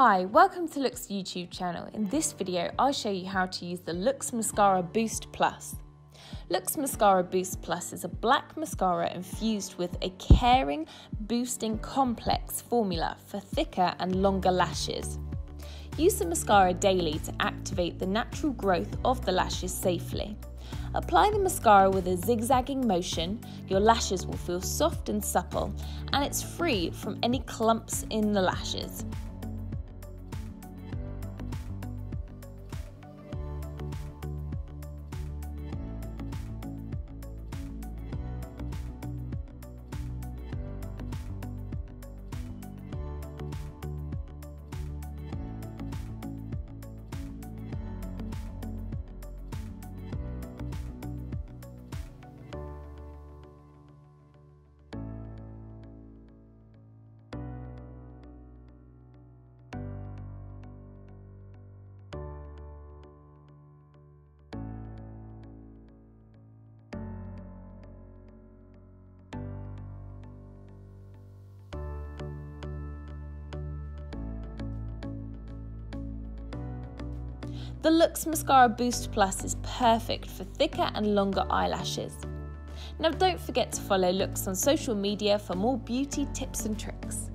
Hi, welcome to LOOk's YouTube channel. In this video, I'll show you how to use the LOOkX Mascara Boost Plus. LOOkX Mascara Boost Plus is a black mascara infused with a caring, boosting, complex formula for thicker and longer lashes. Use the mascara daily to activate the natural growth of the lashes safely. Apply the mascara with a zigzagging motion. Your lashes will feel soft and supple, and it's free from any clumps in the lashes. The LOOkX Mascara Boost Plus is perfect for thicker and longer eyelashes. Now don't forget to follow LOOkX on social media for more beauty tips and tricks.